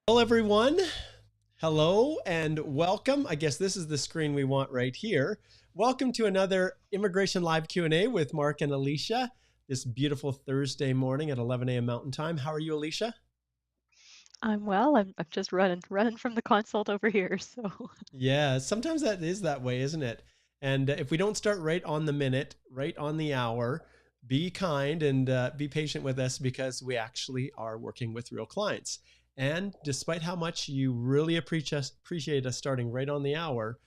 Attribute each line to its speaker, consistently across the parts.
Speaker 1: Hello, everyone. Hello and welcome. I guess this is the screen we want right here. Welcome to another Immigration Live Q&A with Mark and Alicia this beautiful Thursday morning at 11 a.m. Mountain Time. How are you, Alicia?
Speaker 2: I'm well. I'm just running from the consult over here. So
Speaker 1: Yeah, sometimes that is that way, isn't it? And if we don't start right on the minute, right on the hour, be kind and be patient with us because we actually are working with real clients. And despite how much you really appreciate us starting right on the hour,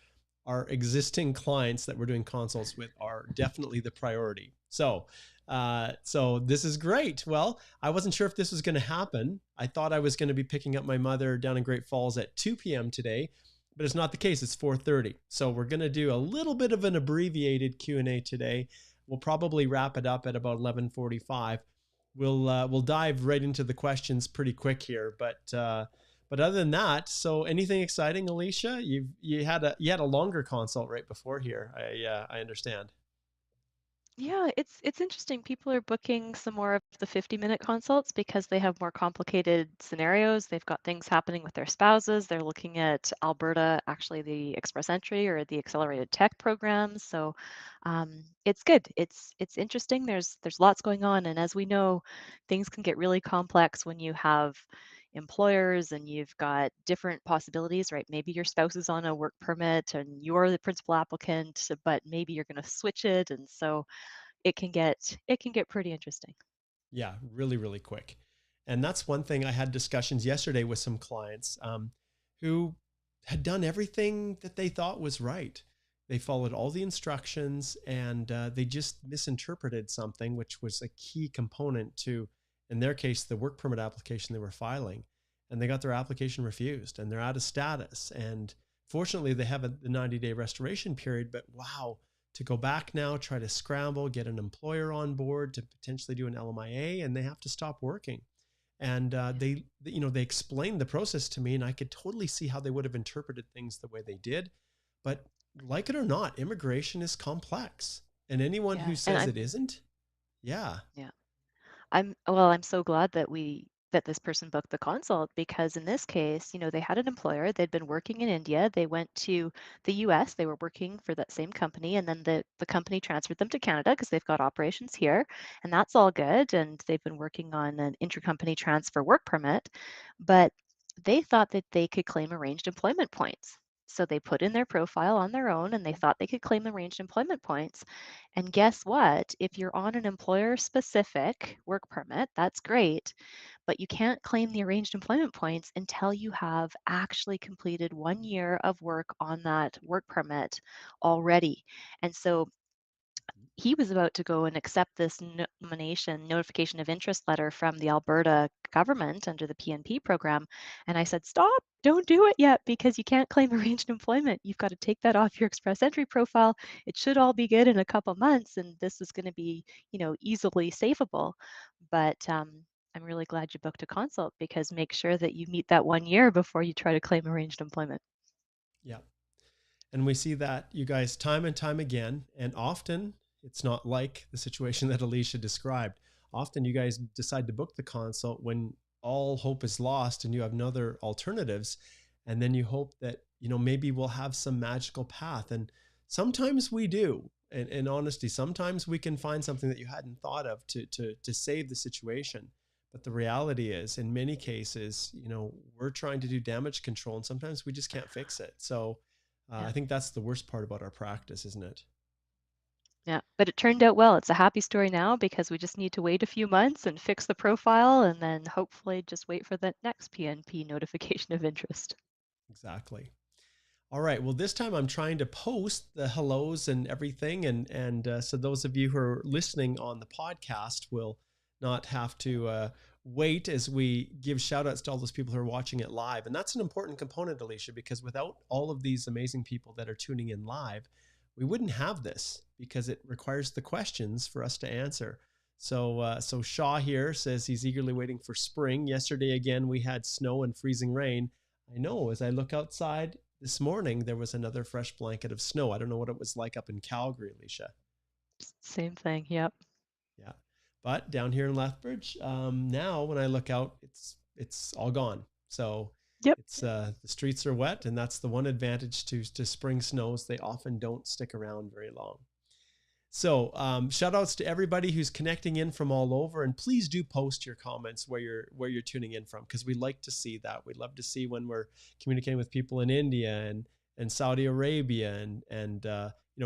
Speaker 1: our existing clients that we're doing consults with are definitely the priority. So this is great. Well, I wasn't sure if this was going to happen. I thought I was going to be picking up my mother down in Great Falls at 2 p.m. today, but it's not the case. It's 4:30. So we're going to do a little bit of an abbreviated Q&A today. We'll probably wrap it up at about 11:45. We'll dive right into the questions pretty quick here, but other than that, so anything exciting, Alicia? You had a longer consult right before here. I understand.
Speaker 2: yeah, it's interesting. People are booking some more of the 50-minute consults because they have more complicated scenarios. They've got things happening with their spouses. They're looking at Alberta, actually the Express Entry or the Accelerated Tech programs. So it's good. It's interesting. There's lots going on, and as we know, things can get really complex when you have employers and you've got different possibilities, right? Maybe your spouse is on a work permit and you're the principal applicant, but maybe you're going to switch it, and so it can get pretty interesting.
Speaker 1: Yeah, really, really quick. And that's one thing I had discussions yesterday with some clients who had done everything that they thought was right. They followed all the instructions and they just misinterpreted something, which was a key component to, in their case, the work permit application they were filing. And they got their application refused and they're out of status. And fortunately, they have the 90-day restoration period, but wow, to go back now, try to scramble, get an employer on board to potentially do an LMIA, and they have to stop working. And they explained the process to me, and I could totally see how they would have interpreted things the way they did. But like it or not, immigration is complex, and anyone
Speaker 2: Yeah,
Speaker 1: who
Speaker 2: and
Speaker 1: says
Speaker 2: I'm
Speaker 1: it isn't, yeah,
Speaker 2: yeah. I'm so glad that this person booked the consult because in this case, they had an employer, they'd been working in India, they went to the US, they were working for that same company, and then the company transferred them to Canada because they've got operations here, and that's all good, and they've been working on an intercompany transfer work permit, but they thought that they could claim arranged employment points. So they put in their profile on their own and they thought they could claim arranged employment points. And guess what? If you're on an employer specific work permit, that's great, but you can't claim the arranged employment points until you have actually completed 1 year of work on that work permit already. And so he was about to go and accept this notification of interest letter from the Alberta government under the PNP program. And I said, stop, don't do it yet because you can't claim arranged employment. You've got to take that off your Express Entry profile. It should all be good in a couple months, and this is going to be, easily savable. But I'm really glad you booked a consult because make sure that you meet that 1 year before you try to claim arranged employment.
Speaker 1: yeah. And we see that, you guys, time and time again. And often it's not like the situation that Alicia described. Often you guys decide to book the consult when all hope is lost and you have no other alternatives. And then you hope that, maybe we'll have some magical path. And sometimes we do. And in honesty, sometimes we can find something that you hadn't thought of to save the situation. But the reality is, in many cases, we're trying to do damage control and sometimes we just can't fix it. So,
Speaker 2: Yeah.
Speaker 1: I think that's the worst part about our practice, isn't it?
Speaker 2: Yeah, but it turned out well. It's a happy story now because we just need to wait a few months and fix the profile and then hopefully just wait for the next PNP notification of interest.
Speaker 1: Exactly. All right. Well, this time I'm trying to post the hellos and everything, and so those of you who are listening on the podcast will not have to wait as we give shout outs to all those people who are watching it live. And that's an important component, Alicia, because without all of these amazing people that are tuning in live, we wouldn't have this because it requires the questions for us to answer. So Shaw here says he's eagerly waiting for spring. Yesterday again we had snow and freezing rain. I know, as I look outside this morning, there was another fresh blanket of snow. I don't know what it was like up in Calgary, Alicia.
Speaker 2: Same thing. Yep.
Speaker 1: Yeah, but down here in Lethbridge, now when I look out, it's all gone. So
Speaker 2: Yep.
Speaker 1: It's the streets are wet, and that's the one advantage to spring snows. They often don't stick around very long. So shout outs to everybody who's connecting in from all over, and please do post your comments where you're tuning in from, because we like to see that. We'd love to see when we're communicating with people in India and Saudi Arabia and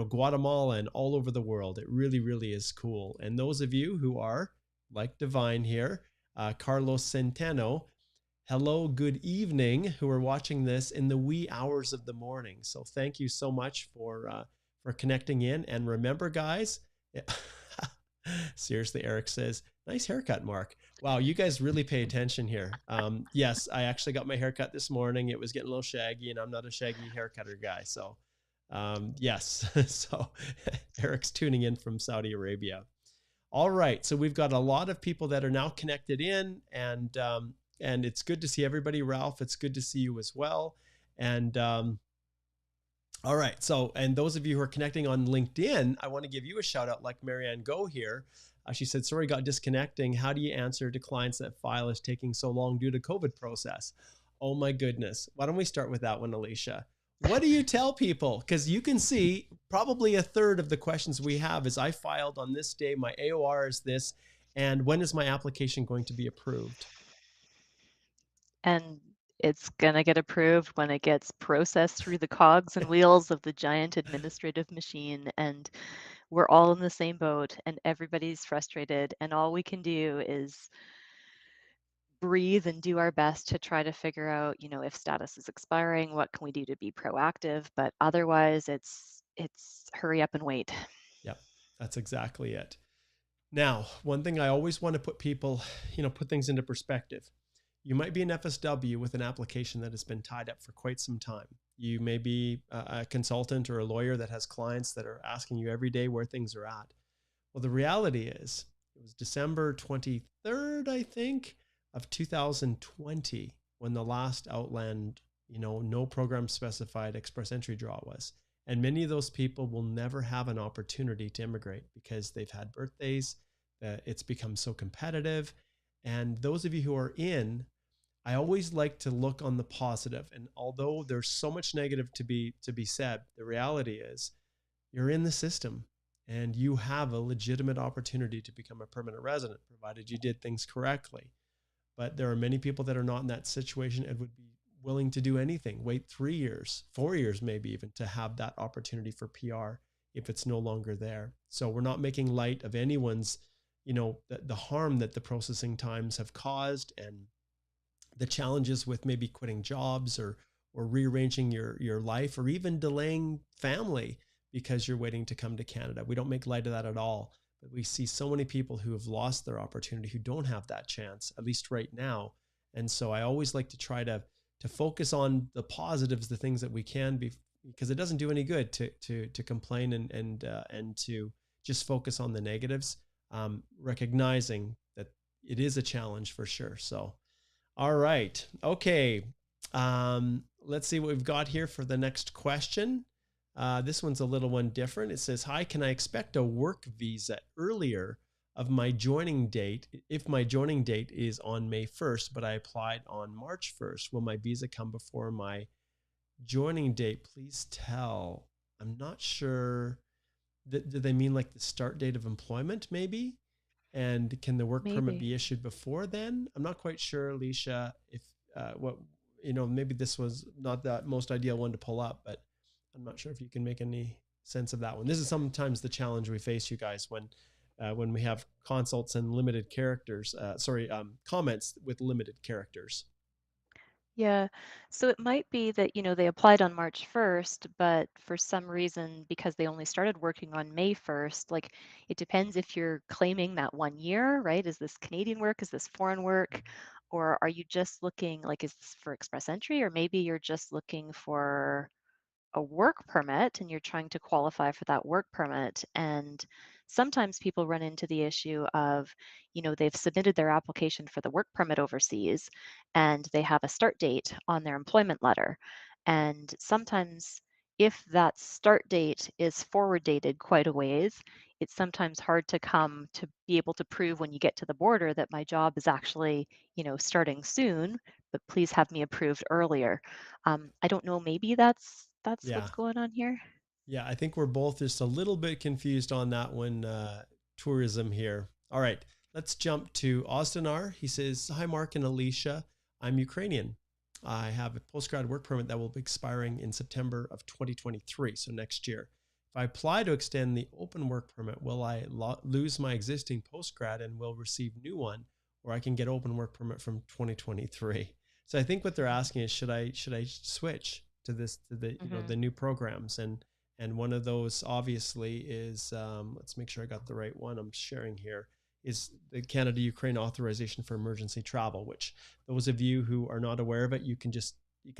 Speaker 1: Guatemala and all over the world. It really is cool. And those of you who are like Divine here, Carlos Centeno, hello, good evening, who are watching this in the wee hours of the morning. So thank you so much for connecting in. And remember, guys, seriously, Eric says, nice haircut, Mark. Wow, you guys really pay attention here. Yes, I actually got my haircut this morning. It was getting a little shaggy, and I'm not a shaggy haircutter guy. So yes, so Eric's tuning in from Saudi Arabia. All right, so we've got a lot of people that are now connected in, and it's good to see everybody. Ralph, it's good to see you as well. And all right, so and those of you who are connecting on LinkedIn, I want to give you a shout out, like Marianne Go here. She said, sorry, got disconnecting. How do you answer to clients that file is taking so long due to COVID process? Oh my goodness. Why don't we start with that one, Alicia? What do you tell people? Because you can see probably a third of the questions we have is I filed on this day, my AOR is this, and when is my application going to be approved?
Speaker 2: And it's going to get approved when it gets processed through the cogs and wheels of the giant administrative machine. And we're all in the same boat, and everybody's frustrated. And all we can do is breathe and do our best to try to figure out, if status is expiring, what can we do to be proactive? But otherwise, it's hurry up and wait.
Speaker 1: Yep, that's exactly it. Now, one thing I always want to put people, put things into perspective. You might be an FSW with an application that has been tied up for quite some time. You may be a consultant or a lawyer that has clients that are asking you every day where things are at. Well, the reality is it was December 23rd, I think, of 2020 when the last Outland, no program specified express entry draw was. And many of those people will never have an opportunity to immigrate because they've had birthdays, it's become so competitive. And those of you who are in, I always like to look on the positive. And although there's so much negative to be said, the reality is you're in the system and you have a legitimate opportunity to become a permanent resident, provided you did things correctly. But there are many people that are not in that situation and would be willing to do anything, wait 3 years, 4 years, maybe even, to have that opportunity for PR if it's no longer there. So we're not making light of anyone's, the harm that the processing times have caused and the challenges with maybe quitting jobs or rearranging your life or even delaying family because you're waiting to come to Canada. We don't make light of that at all, but we see so many people who have lost their opportunity, who don't have that chance, at least right now. And so I always like to try to focus on the positives, the things that we can be, because it doesn't do any good to complain and to just focus on the negatives, recognizing that it is a challenge for sure. So, all right. Okay. Let's see what we've got here for the next question. This one's a little one different. It says, hi, can I expect a work visa earlier of my joining date? If my joining date is on May 1st, but I applied on March 1st, will my visa come before my joining date? Please tell. I'm not sure. Do they mean like the start date of employment maybe? And can the work permit
Speaker 2: Maybe.
Speaker 1: be issued before then? I'm not quite sure, Alicia, if what, maybe this was not the most ideal one to pull up, but I'm not sure if you can make any sense of that one. This is sometimes the challenge we face, you guys, when we have consults and limited characters, comments with limited characters.
Speaker 2: Yeah. So it might be that, they applied on March 1st, but for some reason, because they only started working on May 1st, like it depends if you're claiming that 1 year, right? Is this Canadian work? Is this foreign work? Or are you just looking, like, is this for express entry? Or maybe you're just looking for a work permit and you're trying to qualify for that work permit. And sometimes people run into the issue of, they've submitted their application for the work permit overseas and they have a start date on their employment letter. And sometimes, if that start date is forward dated quite a ways, it's sometimes hard to come to be able to prove when you get to the border that my job is actually, starting soon, but please have me approved earlier. I don't know, maybe that's
Speaker 1: Yeah.
Speaker 2: what's going on here.
Speaker 1: Yeah, I think we're both just a little bit confused on that one. Tourism here. All right, let's jump to Ostanar. He says, "Hi, Mark and Alicia. I'm Ukrainian. I have a postgrad work permit that will be expiring in September of 2023, so next year. If I apply to extend the open work permit, will I lose my existing postgrad and will receive new one, or I can get open work permit from 2023?" So I think what they're asking is, should I switch to this to the
Speaker 2: Hmm.
Speaker 1: the new programs, and one of those obviously is, let's make sure I got the right one I'm sharing here, is the Canada Ukraine authorization for emergency travel, which those of you who are not aware of it, you can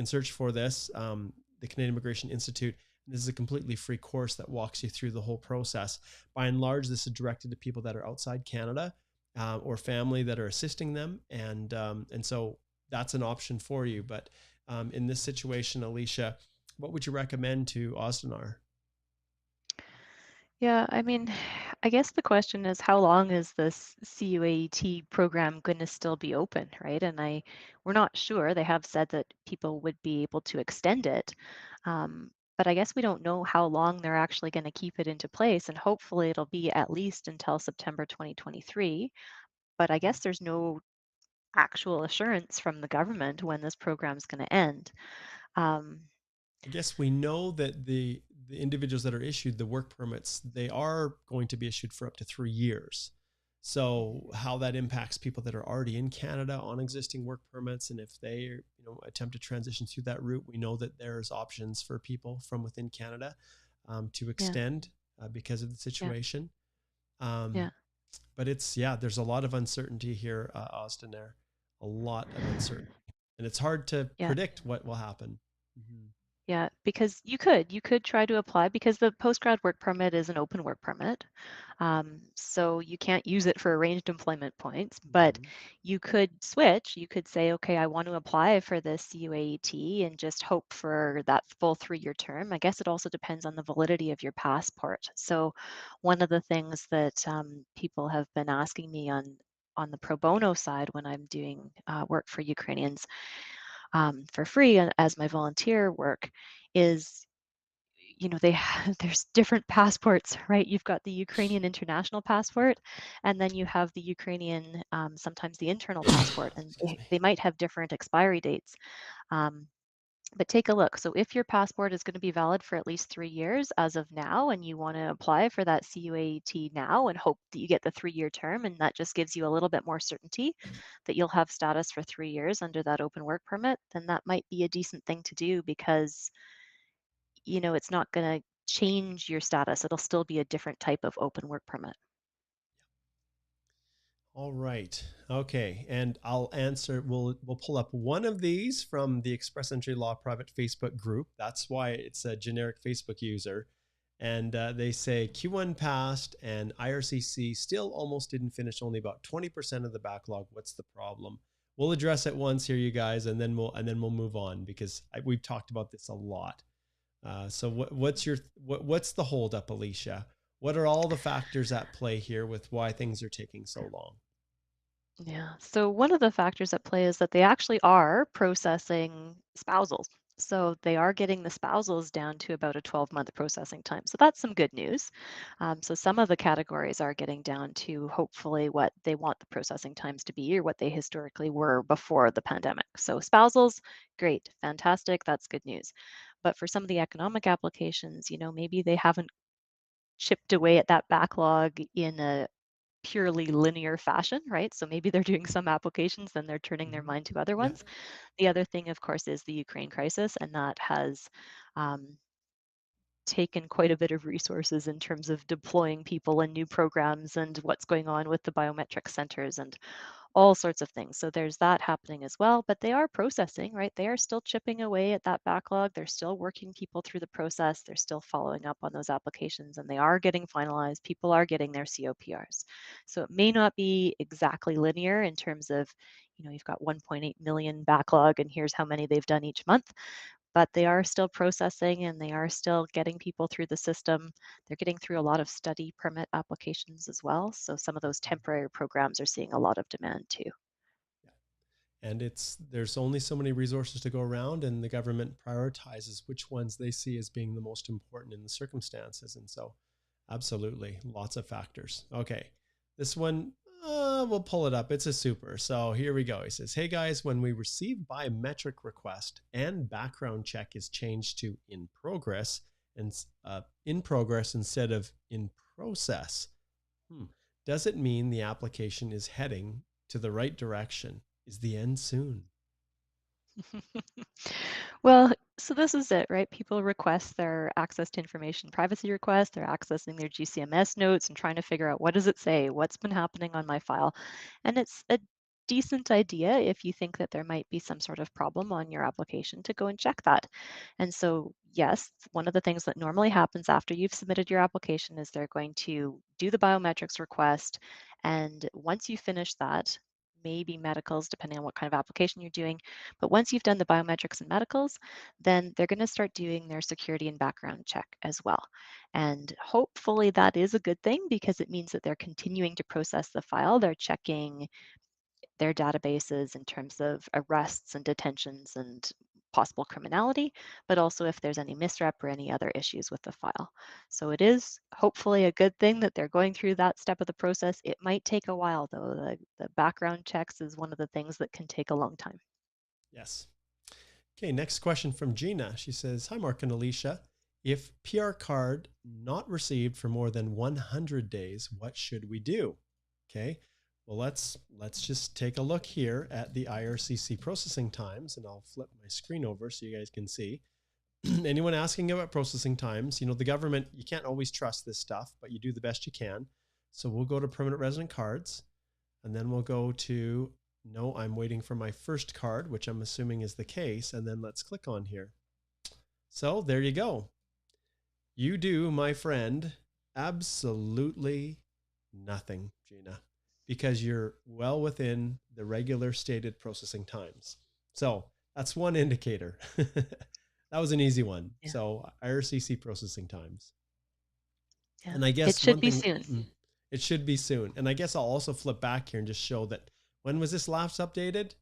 Speaker 1: search for this, the Canadian Immigration Institute. This is a completely free course that walks you through the whole process. By and large, this is directed to people that are outside Canada, or family that are assisting them, and so that's an option for you. But in this situation, Alicia, what would you recommend to Ostanar?
Speaker 2: Yeah, I mean, I guess the question is how long is this CUAT program going to still be open, right? And we're not sure. They have said that people would be able to extend it. But I guess we don't know how long they're actually going to keep it into place. And hopefully it'll be at least until September 2023. But I guess there's no actual assurance from the government when this program's going to end. Um,
Speaker 1: I guess we know that the individuals that are issued the work permits, they are going to be issued for up to 3 years. So how that impacts people that are already in Canada on existing work permits, and if they attempt to transition through that route, we know that there's options for people from within Canada, to
Speaker 2: yeah,
Speaker 1: extend, because of the
Speaker 2: yeah,
Speaker 1: situation. Um,
Speaker 2: yeah,
Speaker 1: but it's, yeah, there's a lot of uncertainty here, Austin. There, a lot of uncertainty, and it's hard to
Speaker 2: yeah.
Speaker 1: predict what will happen. Mhm.
Speaker 2: Yeah, because you could try to apply because the postgrad work permit is an open work permit. So you can't use it for arranged employment points, but
Speaker 1: Mhm.
Speaker 2: you could switch. You could say, okay, I want to apply for this CUAET and just hope for that full 3-year term. I guess it also depends on the validity of your passport. So one of the things that people have been asking me on the pro bono side when I'm doing work for Ukrainians for free as my volunteer work is they there's different passports, right? You've got the Ukrainian international passport, and then you have the Ukrainian, sometimes the internal passport, and
Speaker 1: Excuse me.
Speaker 2: they might have different expiry dates. um, but take a look. So if your passport is going to be valid for at least 3 years as of now, and you want to apply for that CUAT now and hope that you get the 3-year term, and that just gives you a little bit more certainty that you'll have status for 3 years under that open work permit, then that might be a decent thing to do because, it's not going to change your status. It'll still be a different type of open work permit.
Speaker 1: All right. Okay. And I'll answer. We'll pull up one of these from the Express Entry Law Private Facebook group. That's why it's a generic Facebook user. And they say Q1 passed and IRCC still almost didn't finish. Only about 20% of the backlog. What's the problem? We'll address it once here, you guys, and then we'll move on because we've talked about this a lot. So what's the holdup, Alicia? What are all the factors at play here with why things are taking so long?
Speaker 2: Yeah. So one of the factors at play is that they actually are processing spousals. So they are getting the spousals down to about a 12-month processing time. So that's some good news. So some of the categories are getting down to hopefully what they want the processing times to be or what they historically were before the pandemic. So spousals, great, fantastic. That's good news. But for some of the economic applications, maybe they haven't chipped away at that backlog in a purely linear fashion, right? So maybe they're doing some applications, then they're turning their
Speaker 1: Mhm.
Speaker 2: mind to other
Speaker 1: Yeah.
Speaker 2: ones. The other thing, of course, is the Ukraine crisis, and that has um, taken quite a bit of resources in terms of deploying people and new programs and what's going on with the biometric centers and all sorts of things. So there's that happening as well, but they are processing, right? They are still chipping away at that backlog. They're still working people through the process. They're still following up on those applications and they are getting finalized. People are getting their COPRs. So it may not be exactly linear in terms of, you've got 1.8 million backlog and here's how many they've done each month, but they are still processing and they are still getting people through the system. They're getting through a lot of study permit applications as well. So some of those temporary programs are seeing a lot of demand too.
Speaker 1: And there's only so many resources to go around, and the government prioritizes which ones they see as being the most important in the circumstances. And so absolutely lots of factors. Okay, this one, we'll pull it up. It's a super. So here we go. He says, hey guys, when we receive biometric request and background check is changed to in progress and in progress instead of in process, does it mean the application is heading to the right direction? Is the end soon?
Speaker 2: Well, so this is it, right? People request their access to information privacy request. They're accessing their GCMS notes and trying to figure out, what does it say? What's been happening on my file? And it's a decent idea, if you think that there might be some sort of problem on your application, to go and check that. And so, yes, one of the things that normally happens after you've submitted your application is they're going to do the biometrics request. And once you finish that, maybe medicals, depending on what kind of application you're doing. But once you've done the biometrics and medicals, then they're going to start doing their security and background check as well. And hopefully that is a good thing, because it means that they're continuing to process the file. They're checking their databases in terms of arrests and detentions and possible criminality, but also if there's any misrep or any other issues with the file. So it is hopefully a good thing that they're going through that step of the process. It might take a while though. The background checks is one of the things that can take a long time.
Speaker 1: Yes. Okay, next question from Gina. She says, hi, Mark and Alicia. If PR card not received for more than 100 days, what should we do? Okay, well, let's just take a look here at the IRCC processing times, and I'll flip my screen over so you guys can see. Anyone asking about processing times, the government, you can't always trust this stuff, but you do the best you can. So we'll go to permanent resident cards, and then we'll go to, no, I'm waiting for my first card, which I'm assuming is the case. And then let's click on here. So there you go. You do, my friend, absolutely nothing, Gina, because you're well within the regular stated processing times. So that's one indicator. That was an easy one.
Speaker 2: Yeah.
Speaker 1: So IRCC processing times.
Speaker 2: Yeah.
Speaker 1: And I
Speaker 2: It
Speaker 1: guess
Speaker 2: should
Speaker 1: one
Speaker 2: be
Speaker 1: thing,
Speaker 2: soon.
Speaker 1: it should be soon. And I guess I'll also flip back here and just show that, when was this last updated?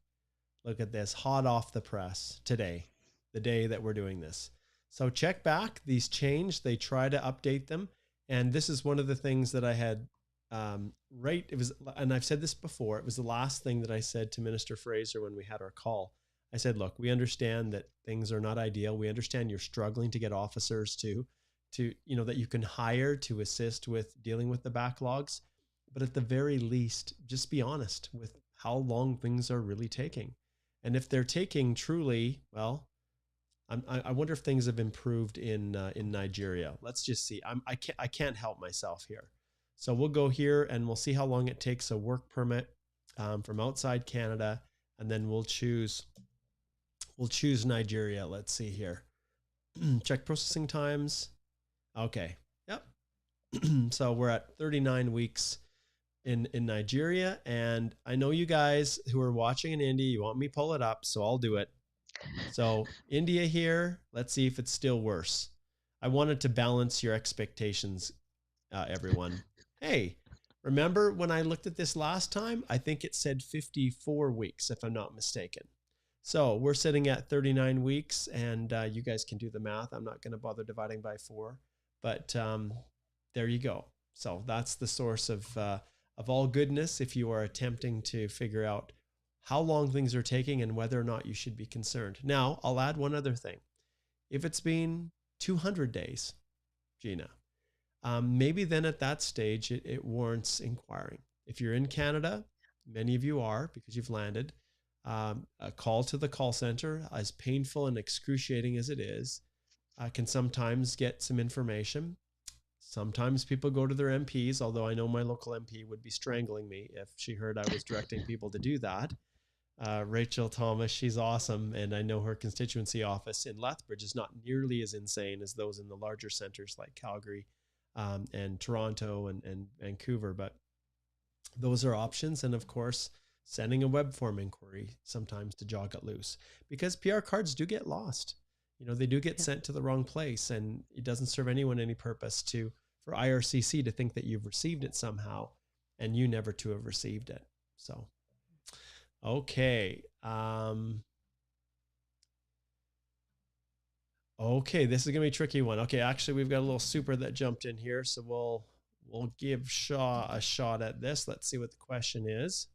Speaker 1: Look at this, hot off the press today, the day that we're doing this. So check back, these change, they try to update them. And this is one of the things that I had, it was, and I've said this before, it was the last thing that I said to Minister Fraser when we had our call. I said, look, we understand that things are not ideal. We understand you're struggling to get officers to, that you can hire to assist with dealing with the backlogs. But at the very least, just be honest with how long things are really taking. And if they're taking truly, well, I wonder if things have improved in Nigeria. Let's just see. I can't help myself here. So we'll go here and we'll see how long it takes a work permit from outside Canada, and then we'll choose Nigeria. Let's see here. Check processing times. Okay. Yep. So we're at 39 weeks in Nigeria. And I know you guys who are watching in India, you want me to pull it up, so I'll do it. So India here, let's see if it's still worse. I wanted to balance your expectations, everyone. Hey, remember when I looked at this last time? I think it said 54 weeks, if I'm not mistaken. So we're sitting at 39 weeks, and you guys can do the math. I'm not going to bother dividing by 4, but there you go. So that's the source of all goodness if you are attempting to figure out how long things are taking and whether or not you should be concerned. Now, I'll add one other thing. If it's been 200 days, Gina, maybe then at that stage, it warrants inquiring. If you're in Canada, many of you are because you've landed, a call to the call center, as painful and excruciating as it is, can sometimes get some information. Sometimes people go to their MPs, although I know my local MP would be strangling me if she heard I was directing people to do that. Rachel Thomas, she's awesome. And I know her constituency office in Lethbridge is not nearly as insane as those in the larger centers like Calgary and Toronto and Vancouver. But those are options. And of course, sending a web form inquiry sometimes to jog it loose, because PR cards do get lost. They do get sent to the wrong place, and it doesn't serve anyone any purpose for IRCC to think that you've received it somehow and you never to have received it. So Okay. Okay, this is gonna be a tricky one. Okay, actually, we've got a little super that jumped in here, so we'll give Shaw a shot at this. Let's see what the question is.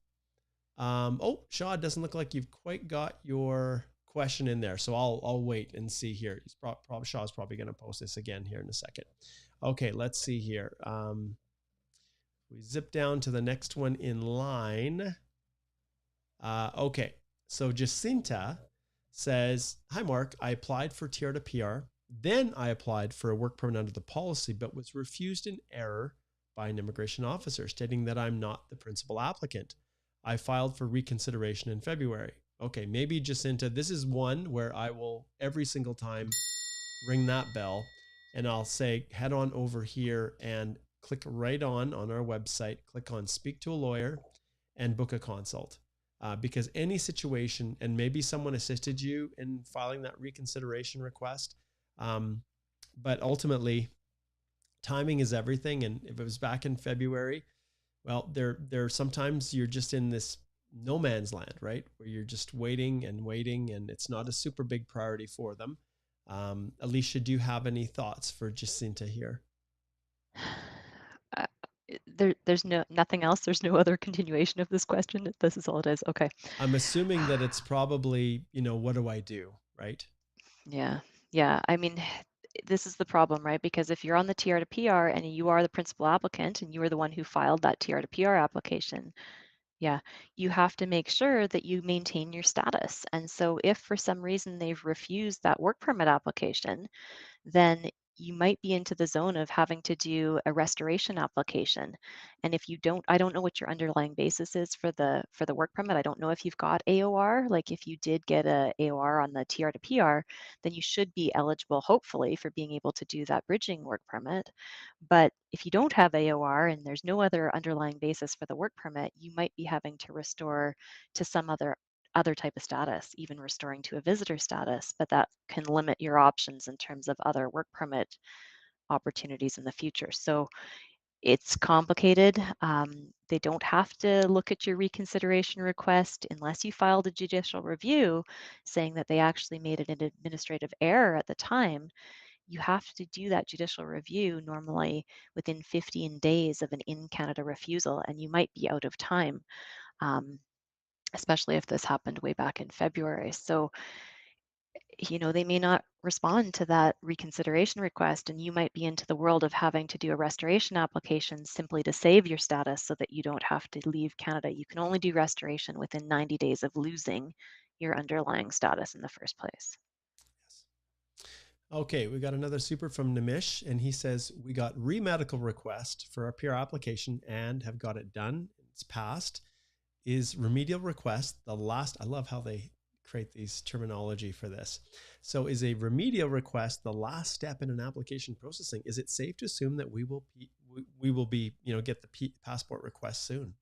Speaker 1: Oh, Shaw, it doesn't look like you've quite got your question in there, so I'll wait and see here. He's probably Shaw's probably going to post this again here in a second. Okay, let's see here. We zip down to the next one in line. Okay, so Jacinta says, "Hi Mark, I applied for TR to PR. Then I applied for a work permit under the policy, but was refused in error by an immigration officer, stating that I'm not the principal applicant. I filed for reconsideration in February." Okay, maybe Jacinta, this is one where I will every single time ring that bell and I'll say, head on over here and click right on our website, click on speak to a lawyer and book a consult. Because any situation, and maybe someone assisted you in filing that reconsideration request, but ultimately timing is everything. And if it was back in February, well, there sometimes you're just in this no man's land, right? Where you're just waiting and waiting, and it's not a super big priority for them. Alicia, do you have any thoughts for Jacinta here?
Speaker 2: Uh, there's nothing else. There's no other continuation of this question. This is all it is. Okay.
Speaker 1: I'm assuming that it's probably, what do I do, right?
Speaker 2: Yeah. Yeah. I mean, this is the problem, right? Because if you're on the TR to PR and you are the principal applicant and you are the one who filed that TR to PR application, yeah, you have to make sure that you maintain your status. And so if for some reason they've refused that work permit application, then you might be into the zone of having to do a restoration application. And if you don't, I don't know what your underlying basis is for the work permit. I don't know if you've got AOR. Like if you did get a AOR on the TR to PR, then you should be eligible, hopefully, for being able to do that bridging work permit. But if you don't have AOR and there's no other underlying basis for the work permit, you might be having to restore to some other type of status, even restoring to a visitor status, but that can limit your options in terms of other work permit opportunities in the future. So it's complicated. They don't have to look at your reconsideration request unless you filed a judicial review saying that they actually made an administrative error at the time. You have to do that judicial review normally within 15 days of an in Canada refusal, and you might be out of time. Especially if this happened way back in February. So, they may not respond to that reconsideration request, and you might be into the world of having to do a restoration application simply to save your status so that you don't have to leave Canada. You can only do restoration within 90 days of losing your underlying status in the first place.
Speaker 1: Yes. Okay, we got another super from Nimish, and he says, we got re-medical request for our PR application and have got it done. It's passed. Is remedial request the last? I love how they create these terminology for this. So is a remedial request the last step in an application processing? Is it safe to assume that we will be get the passport request soon?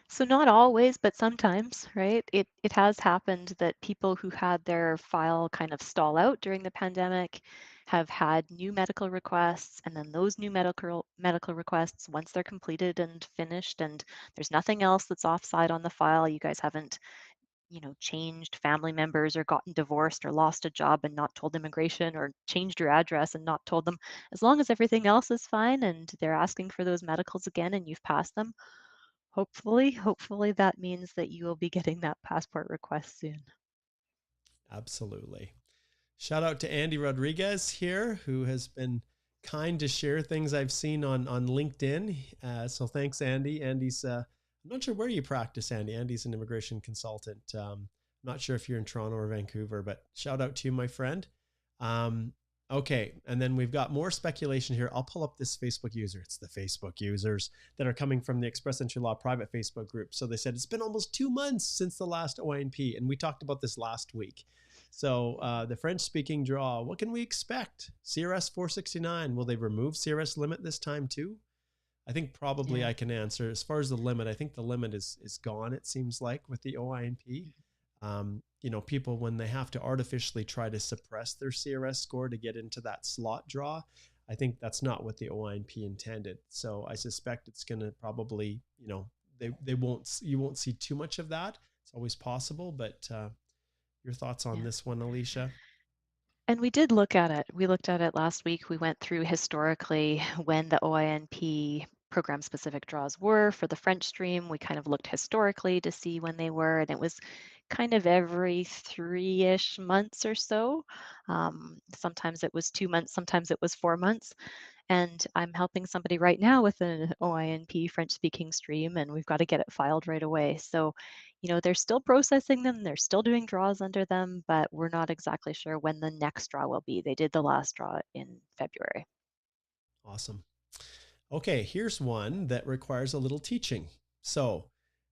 Speaker 2: So not always, but sometimes, right? It has happened that people who had their file kind of stall out during the pandemic have had new medical requests, and then those new medical requests, once they're completed and finished, and there's nothing else that's offside on the file, you guys haven't, changed family members or gotten divorced or lost a job and not told immigration or changed your address and not told them. As long as everything else is fine and they're asking for those medicals again and you've passed them, hopefully that means that you will be getting that passport request soon.
Speaker 1: Absolutely. Shout out to Andy Rodriguez here, who has been kind to share things I've seen on LinkedIn. So thanks, Andy. Andy's I'm not sure where you practice, Andy. Andy's an immigration consultant. Not sure if you're in Toronto or Vancouver, but shout out to you, my friend. Um, okay, and then we've got more speculation here. I'll pull up this Facebook user. It's the Facebook users that are coming from the Express Entry Law private Facebook group. So they said it's been almost 2 months since the last OINP, and we talked about this last week. So the French-speaking draw, what can we expect? CRS 469, will they remove CRS limit this time too? I think probably
Speaker 2: Yeah.
Speaker 1: I can answer. As far as the limit, I think the limit is gone, it seems like, with the OINP. People, when they have to artificially try to suppress their CRS score to get into that slot draw, I think that's not what the OINP intended. So I suspect it's going to probably, you won't see too much of that. It's always possible, but your thoughts on
Speaker 2: Yeah.
Speaker 1: this one, Alicia?
Speaker 2: And we did look at it. We looked at it last week. We went through historically when the OINP program specific draws were for the French stream. We kind of looked historically to see when they were, and it was kind of every 3-ish months or so. Sometimes it was 2 months, sometimes it was 4 months. And I'm helping somebody right now with an OINP French speaking stream, and we've got to get it filed right away. So, they're still processing them, they're still doing draws under them, but we're not exactly sure when the next draw will be. They did the last draw in February.
Speaker 1: Awesome. Okay, here's one that requires a little teaching. So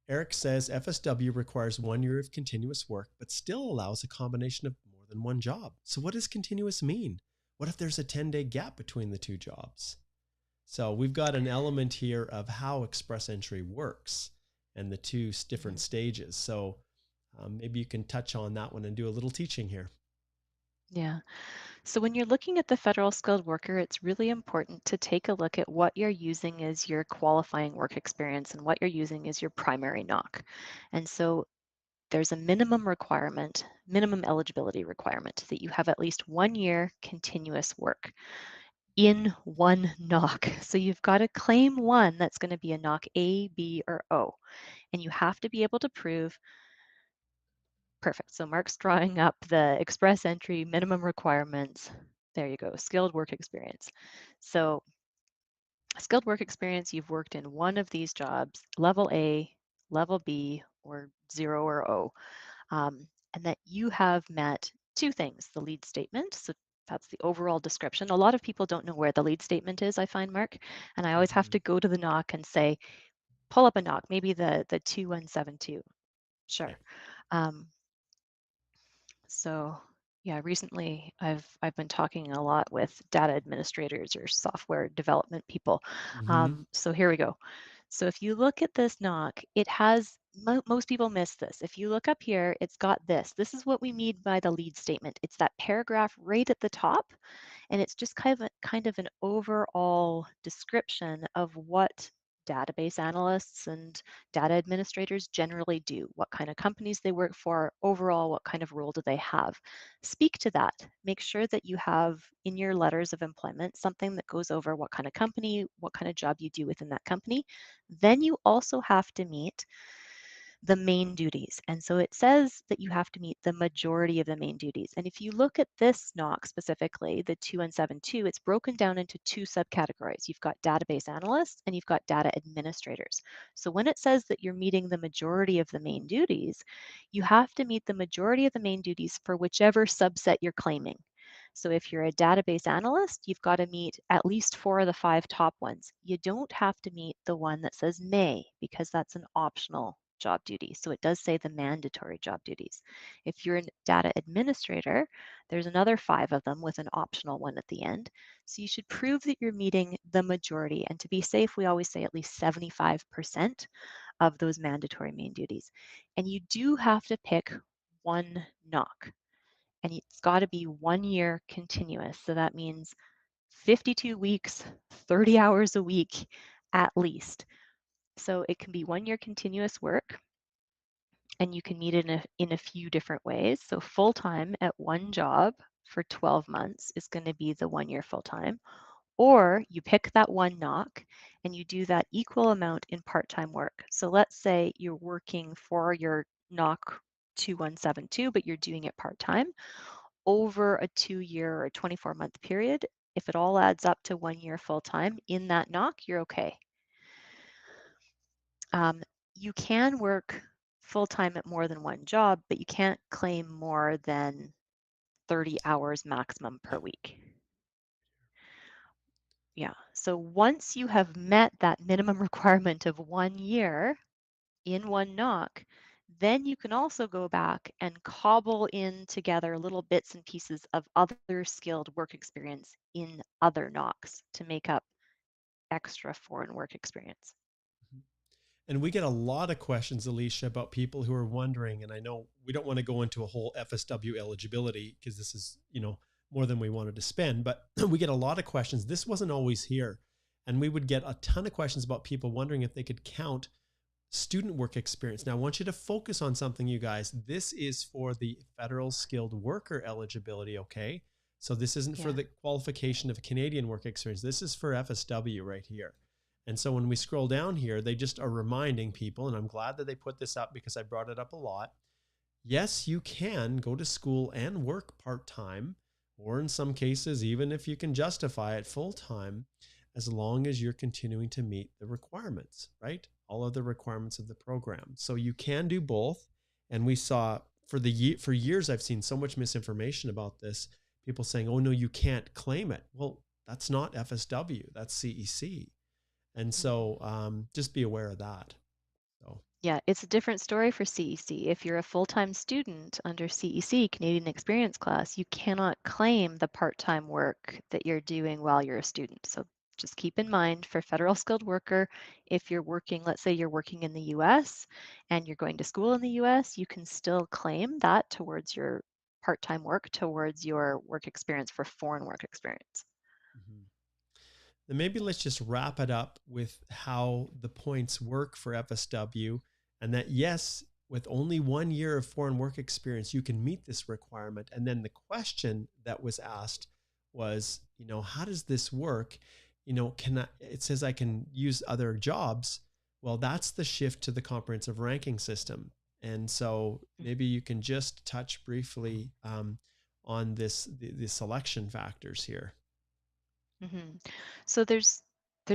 Speaker 1: Eric says FSW requires 1 year of continuous work, but still allows a combination of more than one job. So what does continuous mean? What if there's a 10-day gap between the two jobs? So we've got an element here of how express entry works and the two different stages. So maybe you can touch on that one and do a little teaching here.
Speaker 2: Yeah. So when you're looking at the federal skilled worker, it's really important to take a look at what you're using as your qualifying work experience and what you're using as your primary knock. And so there's a minimum requirement, minimum eligibility requirement that you have at least 1 year continuous work in one knock. So you've got to claim one that's going to be a knock A, B, or O. And you have to be able to prove, perfect. So Mark's drawing up the express entry minimum requirements. There you go, skilled work experience. So skilled work experience, you've worked in one of these jobs, level A, level B, or 0 or O. And that you have met two things, the lead statement. So that's the overall description. A lot of people don't know where the lead statement is, I find, Mark. And I always have to go to the knock and say, pull up a knock, maybe the 2172. Sure.
Speaker 1: Okay.
Speaker 2: Um, so yeah, recently I've been talking a lot with data administrators or software development people.
Speaker 1: Mm-hmm.
Speaker 2: So here we go. So if you look at this knock, it has, most people miss this. If you look up here, it's got this. This is what we mean by the lead statement. It's that paragraph right at the top, and it's just kind of an overall description of what database analysts and data administrators generally do, what kind of companies they work for, overall, what kind of role do they have. Speak to that. Make sure that you have in your letters of employment something that goes over what kind of company, what kind of job you do within that company. Then you also have to meet the main duties. And so it says that you have to meet the majority of the main duties. And if you look at this knock specifically, the 2172, it's broken down into two subcategories. You've got database analysts and you've got data administrators. So when it says that you're meeting the majority of the main duties, you have to meet the majority of the main duties for whichever subset you're claiming. So if you're a database analyst, you've got to meet at least 4 of the 5 top ones. You don't have to meet the one that says may, because that's an optional job duty. So it does say the mandatory job duties. If you're a data administrator, there's another 5 of them with an optional one at the end. So you should prove that you're meeting the majority. And to be safe, we always say at least 75% of those mandatory main duties. And you do have to pick one knock. And it's got to be 1 year continuous. So that means 52 weeks, 30 hours a week at least. So it can be 1 year continuous work, and you can meet it in a few different ways. So full time at one job for 12 months is going to be the 1 year full time. Or you pick that one knock and you do that equal amount in part time work. So let's say you're working for your knock 2172, but you're doing it part time over a 2 year or 24-month period. If it all adds up to 1 year full time in that knock, you're okay. You can work full time at more than one job, but you can't claim more than 30 hours maximum per
Speaker 1: Yep.
Speaker 2: week. Yeah. So once you have met that minimum requirement of 1 year in one knock, then you can also go back and cobble in together little bits and pieces of other skilled work experience in other knocks to make up extra foreign work experience.
Speaker 1: And we get a lot of questions, Alicia, about people who are wondering, and I know we don't want to go into a whole FSW eligibility because this is, more than we wanted to spend, but we get a lot of questions. This wasn't always here. And we would get a ton of questions about people wondering if they could count student work experience. Now, I want you to focus on something, you guys. This is for the federal skilled worker eligibility, okay? So this isn't for
Speaker 2: Yeah.
Speaker 1: the qualification of Canadian work experience. This is for FSW right here. And so when we scroll down here, they just are reminding people, and I'm glad that they put this up because I brought it up a lot. Yes, you can go to school and work part-time, or in some cases, even if you can justify it full-time, as long as you're continuing to meet the requirements, right? All of the requirements of the program. So you can do both. And we saw for years, I've seen so much misinformation about this. People saying, oh, no, you can't claim it. Well, that's not FSW, that's CEC. And
Speaker 2: Mhm.
Speaker 1: so just be aware of that. So,
Speaker 2: Yeah, it's a different story for CEC. If you're a full-time student under CEC, Canadian Experience Class, you cannot claim the part-time work that you're doing while you're a student. So just keep in mind for federal skilled worker, if you're working, let's say you're working in the US and you're going to school in the US, you can still claim that towards your part-time work, towards your work experience for foreign work experience.
Speaker 1: mhm. Then maybe let's just wrap it up with how the points work for FSW, and that yes, with only 1 year of foreign work experience, you can meet this requirement. And then the question that was asked was, how does this work? It says I can use other jobs. Well, that's the shift to the comprehensive ranking system. And so maybe you can just touch briefly on the selection factors here.
Speaker 2: hmm So there's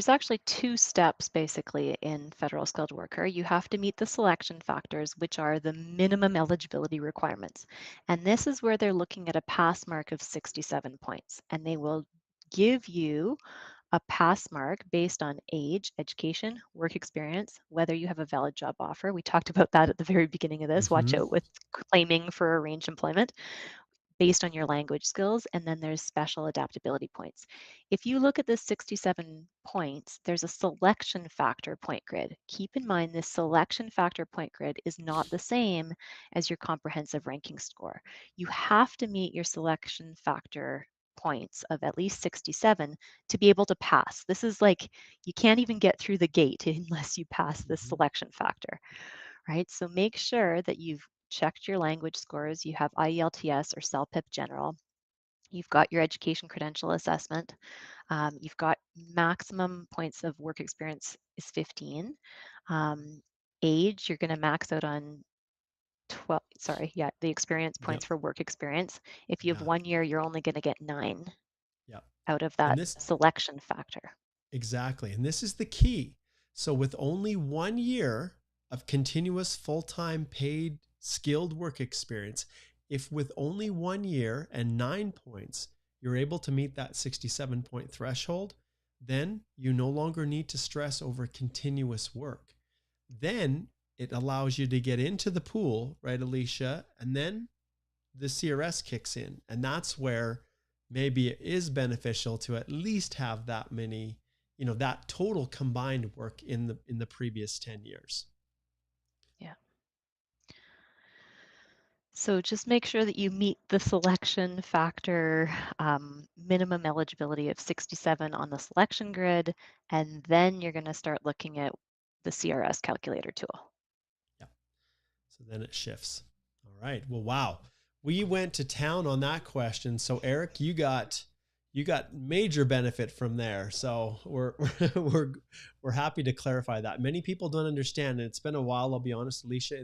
Speaker 2: actually two steps basically in federal skilled worker. You have to meet the selection factors, which are the minimum eligibility requirements. And this is where they're looking at a pass mark of 67 points. And they will give you a pass mark based on age, education, work experience, whether you have a valid job offer. We talked about that at the very beginning of this. Watch
Speaker 1: Mm-hmm.
Speaker 2: out with claiming for arranged employment based on your language skills, and then there's special adaptability points. If you look at this 67 points, there's a selection factor point grid. Keep in mind this selection factor point grid is not the same as your comprehensive ranking score. You have to meet your selection factor points of at least 67 to be able to pass. This is like you can't even get through the gate unless you pass this
Speaker 1: Mm-hmm.
Speaker 2: selection factor, right? So make sure that you've checked your language scores, you have IELTS or CELPIP General, you've got your education credential assessment, you've got maximum points of work experience is 15. Um, age, you're going to max out on 12, sorry, yeah, the experience
Speaker 1: Yep.
Speaker 2: points for work experience. If you have
Speaker 1: Yeah.
Speaker 2: 1 year, you're only going to get 9
Speaker 1: Yep.
Speaker 2: out of
Speaker 1: And
Speaker 2: that
Speaker 1: this
Speaker 2: selection factor.
Speaker 1: exactly. And this is the key. So with only 1 year of continuous full-time paid skilled work experience, if with only 1 year and 9 points, you're able to meet that 67 point threshold, then you no longer need to stress over continuous work. Then it allows you to get into the pool, right, Alicia? And then the CRS kicks in. And that's where maybe it is beneficial to at least have that many, that total combined work in the previous 10 years.
Speaker 2: Yeah. So just make sure that you meet the selection factor minimum eligibility of 67 on the selection grid, and then you're going to start looking at the CRS calculator tool.
Speaker 1: Yeah. So then it shifts. All right. Well, wow. We went to town on that question. So Eric, you got major benefit from there. So we're we're happy to clarify that. Many people don't understand, and it's been a while. I'll be honest, Alicia.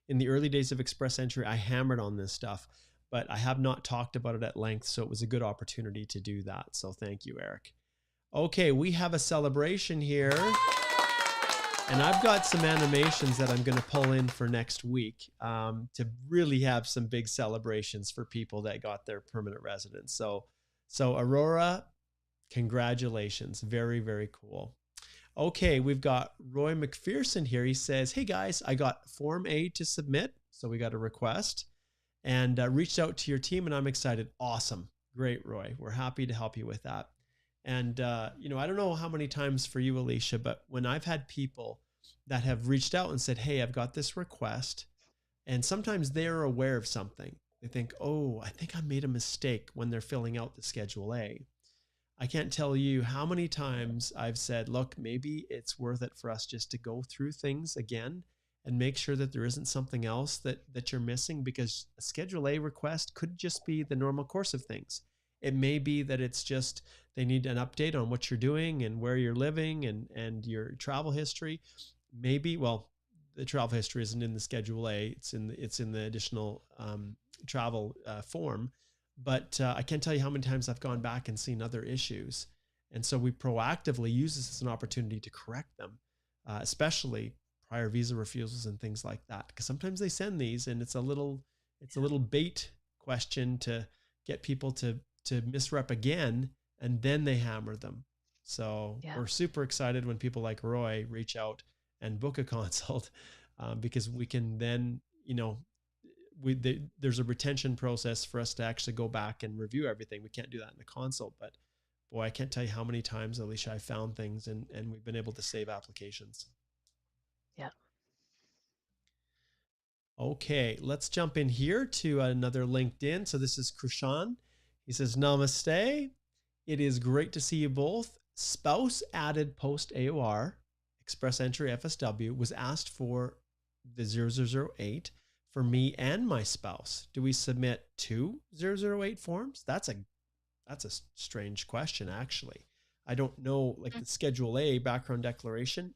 Speaker 1: In the early days of Express Entry, I hammered on this stuff, but I have not talked about it at length. So it was a good opportunity to do that. So thank you, Eric. Okay, we have a celebration here. And I've got some animations that I'm going to pull in for next week to really have some big celebrations for people that got their permanent residence. So Aurora, congratulations. Very, very cool. Okay, we've got Roy McPherson here. He says, hey guys, I got Form A to submit. So we got a request and reached out to your team and I'm excited. Awesome. Great, Roy. We're happy to help you with that. And, I don't know how many times for you, Alicia, but when I've had people that have reached out and said, hey, I've got this request, and sometimes they're aware of something. They think, oh, I think I made a mistake when they're filling out the Schedule A. I can't tell you how many times I've said, look, maybe it's worth it for us just to go through things again and make sure that there isn't something else that you're missing, because a Schedule A request could just be the normal course of things. It may be that it's just they need an update on what you're doing and where you're living and your travel history. Maybe, well, the travel history isn't in the Schedule A; it's in the additional travel form. But I can't tell you how many times I've gone back and seen other issues, and so we proactively use this as an opportunity to correct them, especially prior visa refusals and things like that. Because sometimes they send these, and it's a little bait question to get people to misrep again, and then they hammer them. So
Speaker 2: Yeah.
Speaker 1: we're super excited when people like Roy reach out and book a consult, because we can then, there's a retention process for us to actually go back and review everything. We can't do that in the consult, but boy, I can't tell you how many times, Alicia, I found things and we've been able to save applications.
Speaker 2: Yeah.
Speaker 1: Okay, let's jump in here to another LinkedIn. So this is Krishan. He says, Namaste. It is great to see you both. Spouse added post AOR, express entry FSW, was asked for the 0008 for me and my spouse. Do we submit two 008 forms? That's a strange question, actually. I don't know, like the Schedule A background declaration.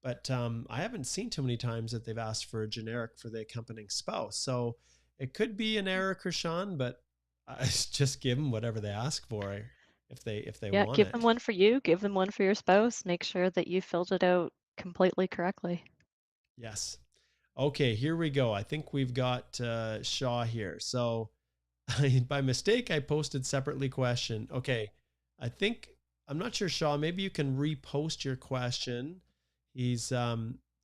Speaker 1: But I haven't seen too many times that they've asked for a generic for the accompanying spouse. So it could be an error, Krishan, but I just give them whatever they ask for if they
Speaker 2: Yeah,
Speaker 1: want
Speaker 2: give them
Speaker 1: it.
Speaker 2: one for you, give them one for your spouse. Make sure that you filled it out completely correctly.
Speaker 1: Yes. Okay, here we go. I think we've got Shaw here. So by mistake, I posted separately question. Okay, I think, I'm not sure, Shaw, maybe you can repost your question. He's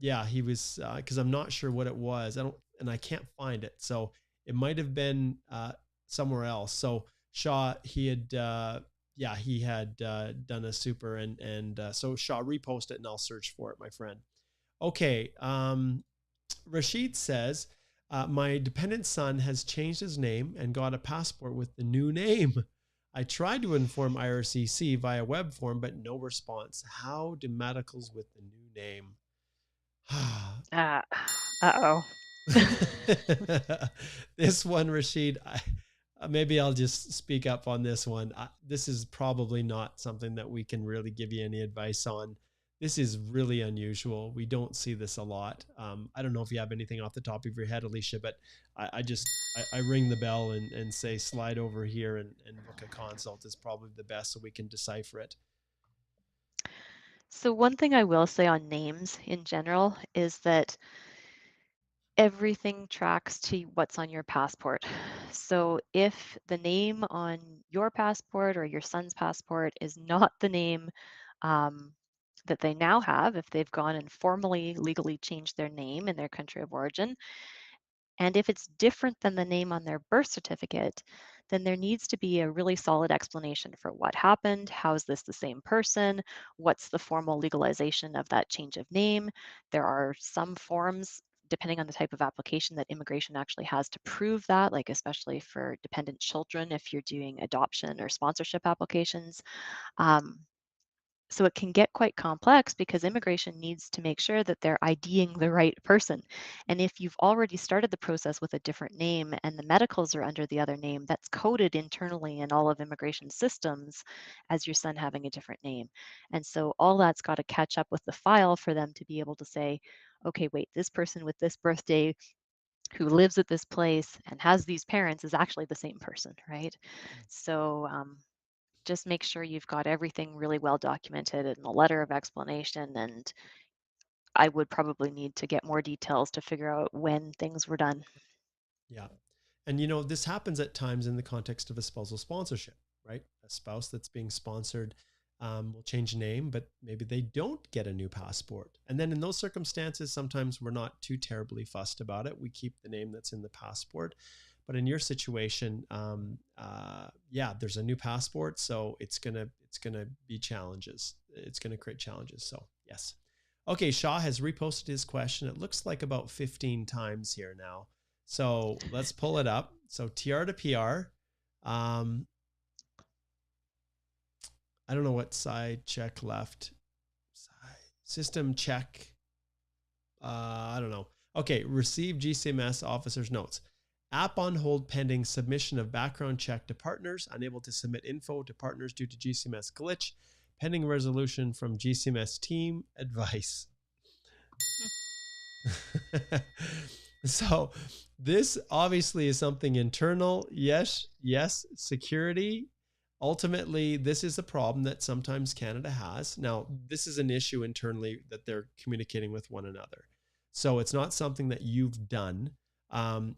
Speaker 1: yeah, he was because I'm not sure what it was. I can't find it. So it might have been somewhere else. So Shaw, he had yeah, he had done a super, and so Shaw, repost it and I'll search for it, my friend. Okay, Rashid says, my dependent son has changed his name and got a passport with the new name. I tried to inform IRCC via web form, but no response. How do medicals with the new name?
Speaker 2: Ah, uh-oh.
Speaker 1: This one, Rashid, maybe I'll just speak up on this one. This is probably not something that we can really give you any advice on. This is really unusual. We don't see this a lot. I don't know if you have anything off the top of your head, Alicia, but I ring the bell and say slide over here and book a consult is probably the best so we can decipher it.
Speaker 2: So one thing I will say on names in general is that everything tracks to what's on your passport. So if the name on your passport or your son's passport is not the name that they now have, if they've gone and formally legally changed their name in their country of origin, and if it's different than the name on their birth certificate, then there needs to be a really solid explanation for what happened. How is this the same person? What's the formal legalization of that change of name? There are some forms, depending on the type of application, that immigration actually has to prove that, like especially for dependent children, if you're doing adoption or sponsorship applications. Um, so it can get quite complex because immigration needs to make sure that they're IDing the right person. And if you've already started the process with a different name and the medicals are under the other name, that's coded internally in all of immigration systems as your son having a different name. And so all that's got to catch up with the file for them to be able to say, okay, wait, this person with this birthday who lives at this place and has these parents is actually the same person, right? So just make sure you've got everything really well documented in the letter of explanation. And I would probably need to get more details to figure out when things were done.
Speaker 1: Yeah. And this happens at times in the context of a spousal sponsorship, right? A spouse that's being sponsored will change name, but maybe they don't get a new passport. And then in those circumstances, sometimes we're not too terribly fussed about it. We keep the name that's in the passport. But in your situation, yeah, there's a new passport, so it's gonna be challenges. It's gonna create challenges. So yes. Okay, Shaw has reposted his question. It looks like about 15 times here now. So let's pull it up. So TR to PR. Um, I don't know what side check left. System check. I don't know. Okay, receive GCMS officer's notes. App on hold pending submission of background check to partners. Unable to submit info to partners due to GCMS glitch. Pending resolution from GCMS team. Advice. So this obviously is something internal. Yes, yes, security. Ultimately, this is a problem that sometimes Canada has. Now, this is an issue internally that they're communicating with one another. So it's not something that you've done.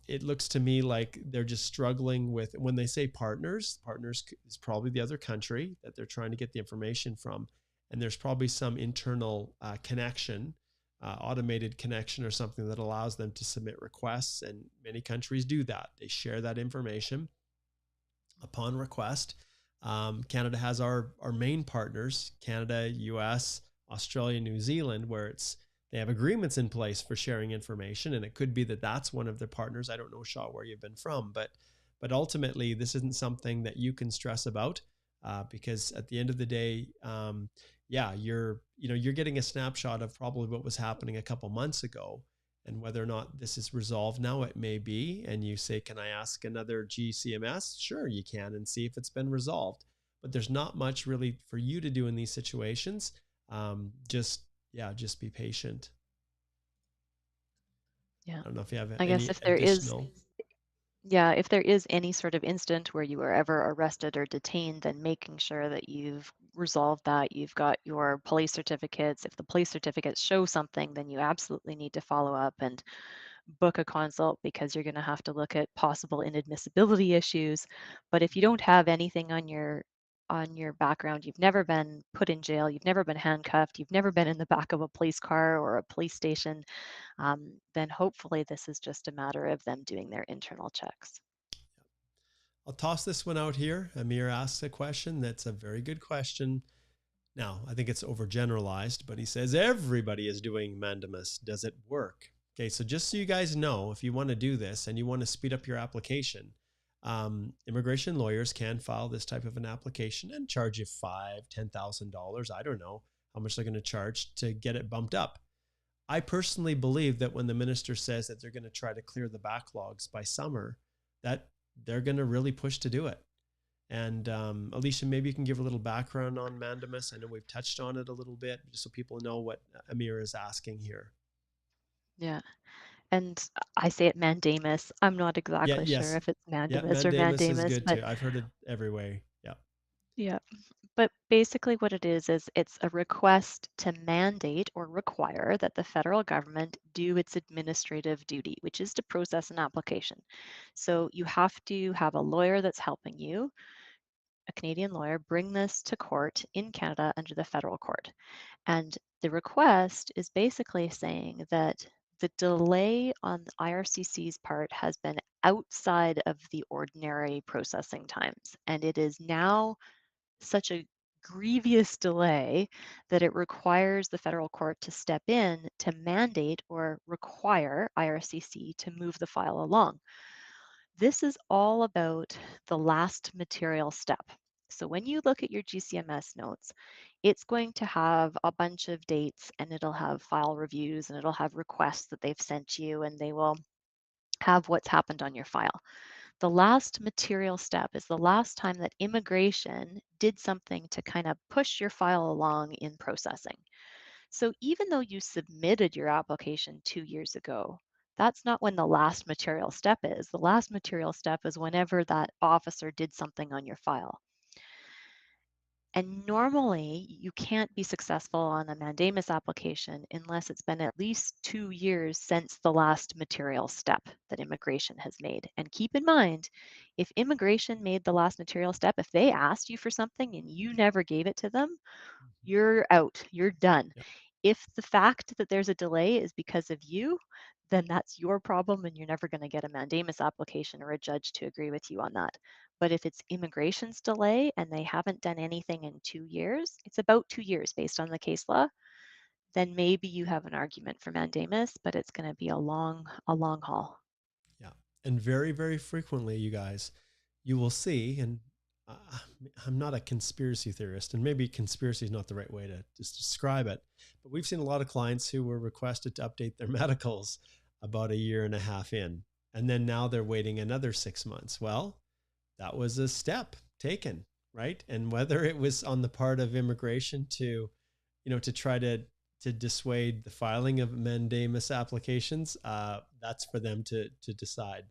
Speaker 1: It looks to me like they're just struggling with, when they say partners, partners is probably the other country that they're trying to get the information from. And there's probably some internal connection, automated connection or something that allows them to submit requests. And many countries do that. They share that information upon request. Canada has our main partners, Canada, US, Australia, New Zealand, where they have agreements in place for sharing information. And it could be that that's one of the partners. I don't know, Shaw, where you've been from, but ultimately this isn't something that you can stress about, because at the end of the day, yeah, you're getting a snapshot of probably what was happening a couple months ago, and whether or not this is resolved now. It may be. And you say, can I ask another GCMS? Sure, you can, and see if it's been resolved. But there's not much really for you to do in these situations. Just be patient.
Speaker 2: Yeah.
Speaker 1: I don't know if you have
Speaker 2: I guess
Speaker 1: any additional.
Speaker 2: if there is any sort of instant where you were ever arrested or detained, then making sure that you've resolved that, you've got your police certificates. If the police certificates show something, then you absolutely need to follow up and book a consult, because you're going to have to look at possible inadmissibility issues. But if you don't have anything on your background, you've never been put in jail, you've never been handcuffed, you've never been in the back of a police car or a police station, then hopefully this is just a matter of them doing their internal checks.
Speaker 1: I'll toss this one out here. Amir asks a question that's a very good question. Now, I think it's overgeneralized, but he says everybody is doing mandamus. Does it work? Okay, so just so you guys know, if you want to do this and you want to speed up your application, immigration lawyers can file this type of an application and charge you $5,000, $10,000. I don't know how much they're going to charge to get it bumped up. I personally believe that when the minister says that they're going to try to clear the backlogs by summer, that they're going to really push to do it. And Alicia, maybe you can give a little background on mandamus. I know we've touched on it a little bit, just so people know what Amir is asking here.
Speaker 2: Yeah. And I say it mandamus. I'm not
Speaker 1: Yeah,
Speaker 2: exactly sure
Speaker 1: yes.
Speaker 2: if it's
Speaker 1: Yeah,
Speaker 2: mandamus or
Speaker 1: mandamus is
Speaker 2: mandamus,
Speaker 1: good
Speaker 2: but
Speaker 1: too. I've heard it every way. Yeah.
Speaker 2: yeah. But basically, what it is it's a request to mandate or require that the federal government do its administrative duty, which is to process an application. So you have to have a lawyer that's helping you, a Canadian lawyer, bring this to court in Canada under the federal court. And the request is basically saying that the delay on the IRCC's part has been outside of the ordinary processing times. And it is now such a grievous delay that it requires the federal court to step in to mandate or require IRCC to move the file along. This is all about the last material step. So when you look at your GCMS notes, it's going to have a bunch of dates, and it'll have file reviews, and it'll have requests that they've sent you, and they will have what's happened on your file. The last material step is the last time that immigration did something to kind of push your file along in processing. So even though you submitted your application 2 years ago, that's not when the last material step is. The last material step is whenever that officer did something on your file. And normally, you can't be successful on a mandamus application unless it's been at least 2 years since the last material step that immigration has made. And keep in mind, if immigration made the last material step, if they asked you for something and you never gave it to them,
Speaker 1: Mhm.
Speaker 2: you're out, you're done.
Speaker 1: Yeah.
Speaker 2: If the fact that there's a delay is because of you, then that's your problem, and you're never going to get a mandamus application or a judge to agree with you on that. But if it's immigration's delay and they haven't done anything in 2 years, it's about 2 years based on the case law, then maybe you have an argument for mandamus, but it's going to be a long haul.
Speaker 1: Yeah. And very, very frequently, you guys, you will see, and uh, I'm not a conspiracy theorist, and maybe conspiracy is not the right way to just describe it, but we've seen a lot of clients who were requested to update their medicals about a year and a half in, and then now they're waiting another 6 months. Well, that was a step taken, right? And whether it was on the part of immigration to, to try to dissuade the filing of mandamus applications, that's for them to decide.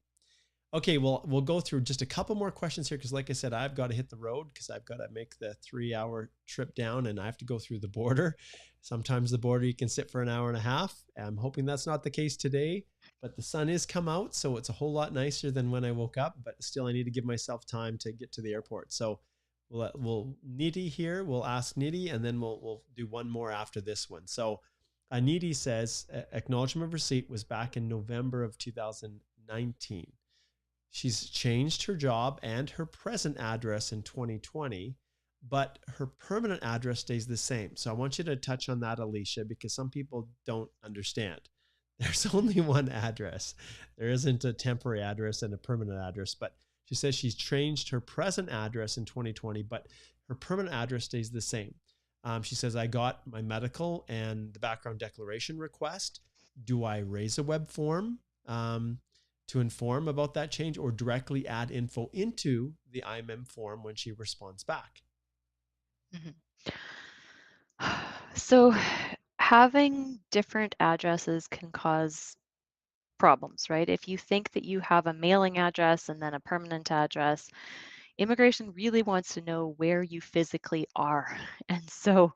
Speaker 1: Okay, well, we'll go through just a couple more questions here because, like I said, I've got to hit the road because I've got to make the 3 hour trip down and I have to go through the border. Sometimes the border you can sit for an hour and a half. I'm hoping that's not the case today, but the sun is come out, so it's a whole lot nicer than when I woke up. But still, I need to give myself time to get to the airport. So we'll Nidhi here. We'll ask Nidhi, and then we'll do one more after this one. So Nidhi says acknowledgement of receipt was back in November of 2019. She's changed her job and her present address in 2020, but her permanent address stays the same. So I want you to touch on that, Alicia, because some people don't understand. There's only one address. There isn't a temporary address and a permanent address, but she says she's changed her present address in 2020, but her permanent address stays the same. She says, I got my medical and the background declaration request. Do I raise a web form? To inform about that change or directly add info into the IMM form when she responds back?
Speaker 2: Mhm. So having different addresses can cause problems, right? If you think that you have a mailing address and then a permanent address, immigration really wants to know where you physically are. And so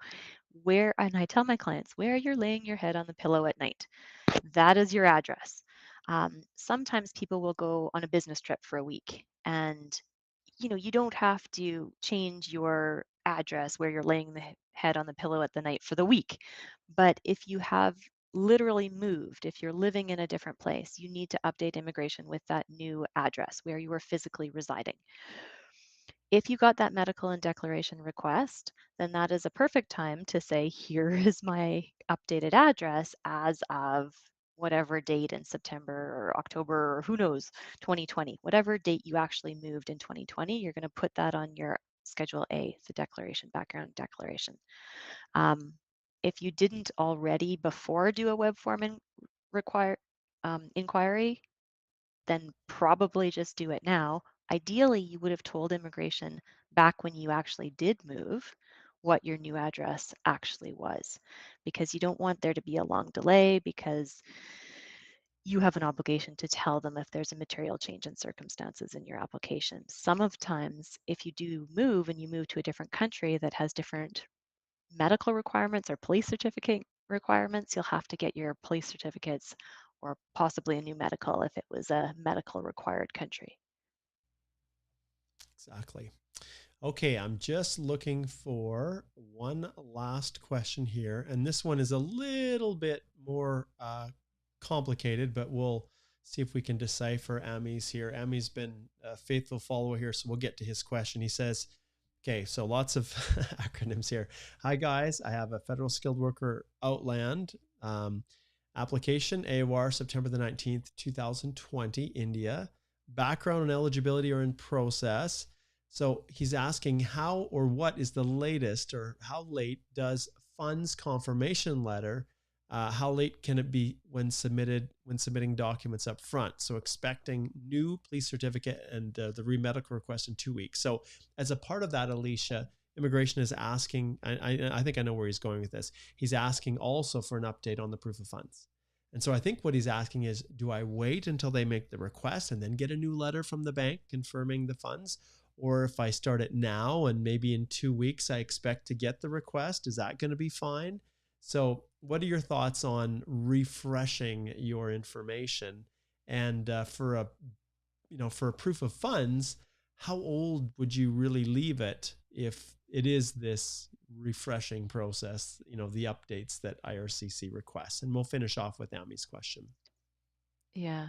Speaker 2: and I tell my clients, where you're laying your head on the pillow at night, that is your address. Sometimes people will go on a business trip for a week and you don't have to change your address where you're laying the head on the pillow at the night for the week. But if you have literally moved, if you're living in a different place, you need to update immigration with that new address where you are physically residing. If you got that medical and declaration request, then that is a perfect time to say, here is my updated address as of whatever date in September or October or who knows, 2020, whatever date you actually moved in 2020, you're going to put that on your Schedule A, the declaration, background declaration. Um, if you didn't already before do a web form inquiry, then probably just do it now. Ideally, you would have told immigration back when you actually did move what your new address actually was, because you don't want there to be a long delay because you have an obligation to tell them if there's a material change in circumstances in your application. Some of times, if you do move and you move to a different country that has different medical requirements or police certificate requirements, you'll have to get your police certificates or possibly a new medical if it was a medical required country.
Speaker 1: Exactly. Okay, I'm just looking for one last question here. And this one is a little bit more complicated, but we'll see if we can decipher Ami's here. Ami's been a faithful follower here, so we'll get to his question. He says, okay, so lots of acronyms here. Hi, guys. I have a federal skilled worker Outland application, AOR, September the 19th, 2020, India. Background and eligibility are in process. So he's asking how or what is the latest or how late does funds confirmation letter, how late can it be when submitting documents up front? So expecting new police certificate and the re-medical request in 2 weeks. So as a part of that, Alicia, immigration is asking, I think I know where he's going with this. He's asking also for an update on the proof of funds. And so I think what he's asking is, do I wait until they make the request and then get a new letter from the bank confirming the funds? Or if I start it now and maybe in 2 weeks I expect to get the request, is that going to be fine? So what are your thoughts on refreshing your information? And for a proof of funds, how old would you really leave it if it is this refreshing process, the updates that IRCC requests? And we'll finish off with Ami's question.
Speaker 2: Yeah.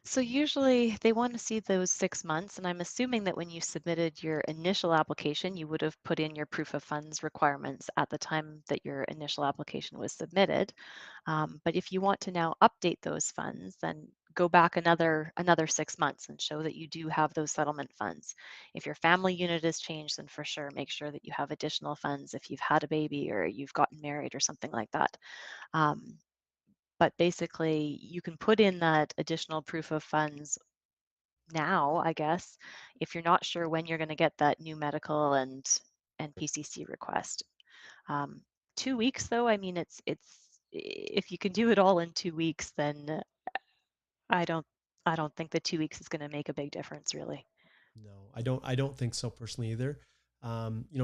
Speaker 2: So usually they want to see those 6 months, and I'm assuming that when you submitted your initial application, you would have put in your proof of funds requirements at the time that your initial application was submitted. But if you want to now update those funds, then go back another 6 months and show that you do have those settlement funds. If your family unit has changed, then for sure make sure that you have additional funds if you've had a baby or you've gotten married or something like that. Um, but basically, you can put in that additional proof of funds now, I guess, if you're not sure when you're going to get that new medical and PCC request. Um, 2 weeks, though, I mean, it's if you can do it all in 2 weeks, then I don't I don't think the 2 weeks is going to make a big difference, really.
Speaker 1: No, I don't think so personally either.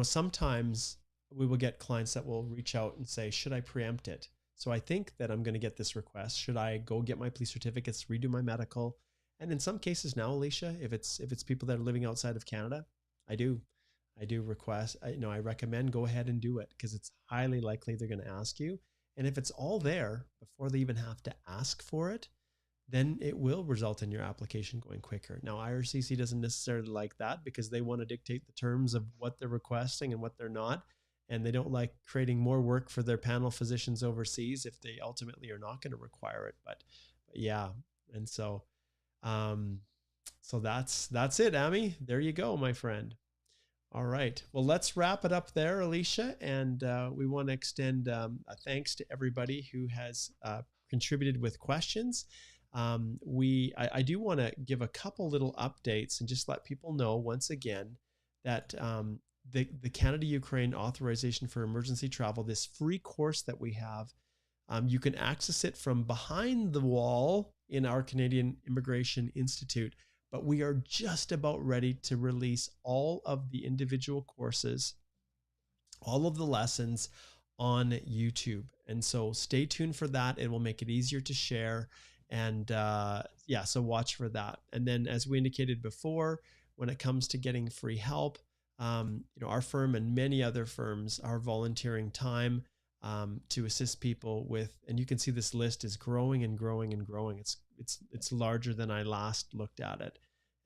Speaker 1: Sometimes we will get clients that will reach out and say, should I preempt it? So I think that I'm going to get this request. Should I go get my police certificates, redo my medical? And in some cases now, Alicia, if it's people that are living outside of Canada, I do. I do request, I recommend go ahead and do it because it's highly likely they're going to ask you. And if it's all there before they even have to ask for it, then it will result in your application going quicker. Now, IRCC doesn't necessarily like that because they want to dictate the terms of what they're requesting and what they're not. And they don't like creating more work for their panel physicians overseas if they ultimately are not going to require it. But yeah. And um, so that's it, Amy. There you go, my friend. All right. Well, let's wrap it up there, Alicia. And we want to extend a thanks to everybody who has contributed with questions. I do want to give a couple little updates and just let people know once again that the Canada Ukraine authorization for emergency travel, this free course that we have, you can access it from behind the wall in our Canadian Immigration Institute. But we are just about ready to release all of the individual courses, all of the lessons on YouTube. And so stay tuned for that. It will make it easier to share. And yeah, so watch for that. And then, as we indicated before, when it comes to getting free help, our firm and many other firms are volunteering time to assist people with, and you can see this list is growing and growing and growing. It's larger than I last looked at it.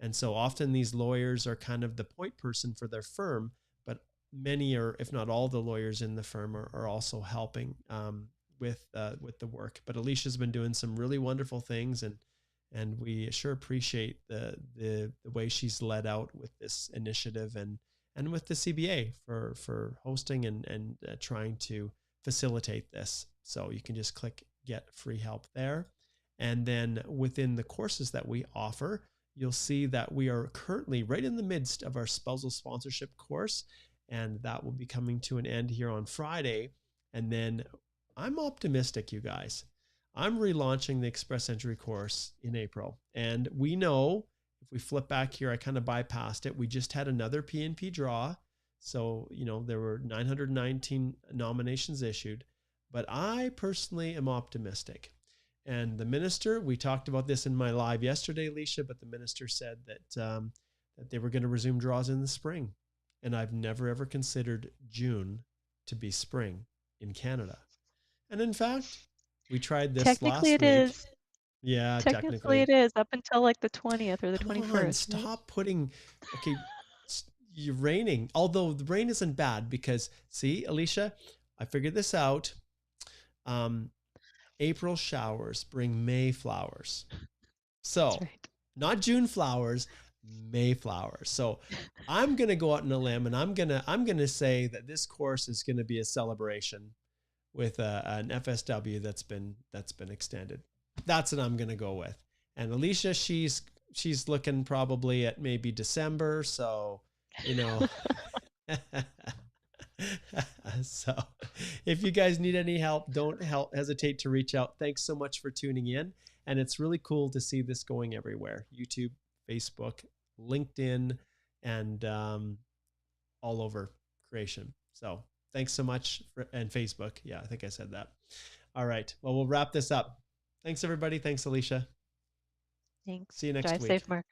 Speaker 1: And so often these lawyers are kind of the point person for their firm, but many, or if not all, the lawyers in the firm are also helping with the work. But Alicia's been doing some really wonderful things, and we sure appreciate the way she's led out with this initiative and with the CBA for hosting and trying to facilitate this. So you can just click get free help there. And then within the courses that we offer, you'll see that we are currently right in the midst of our spousal sponsorship course, and that will be coming to an end here on Friday. And then I'm optimistic, you guys. I'm relaunching the Express Entry course in April. And we know, if we flip back here, I kind of bypassed it. We just had another PNP draw. So, there were 919 nominations issued. But I personally am optimistic. And the minister, we talked about this in my live yesterday, Alicia, but the minister said that they were going to resume draws in the spring. And I've never, ever considered June to be spring in Canada. And in fact, we tried this
Speaker 2: Technically,
Speaker 1: last
Speaker 2: it
Speaker 1: week.
Speaker 2: is.
Speaker 1: Yeah,
Speaker 2: Technically,
Speaker 1: technically.
Speaker 2: it is up until like the 20th or the
Speaker 1: Come on,
Speaker 2: 21st, right?
Speaker 1: stop putting, okay, you're raining. Although the rain isn't bad because, see, Alicia, I figured this out. April showers bring May flowers.
Speaker 2: That's
Speaker 1: So,
Speaker 2: right.
Speaker 1: not June flowers, May flowers. So, I'm going to go out on a limb and I'm going to say that this course is going to be a celebration with an FSW that's been extended. That's what I'm going to go with. And Alicia, she's looking probably at maybe December, so you know so if you guys need any help, don't hesitate to reach out. Thanks so much for tuning in. And it's really cool to see this going everywhere: YouTube, Facebook, LinkedIn, and all over creation. So thanks so much and Facebook. Yeah, I think I said that. All right. Well, we'll wrap this up. Thanks, everybody. Thanks, Alicia.
Speaker 2: Thanks.
Speaker 1: See you next
Speaker 2: Drive
Speaker 1: week.
Speaker 2: safe, Mark.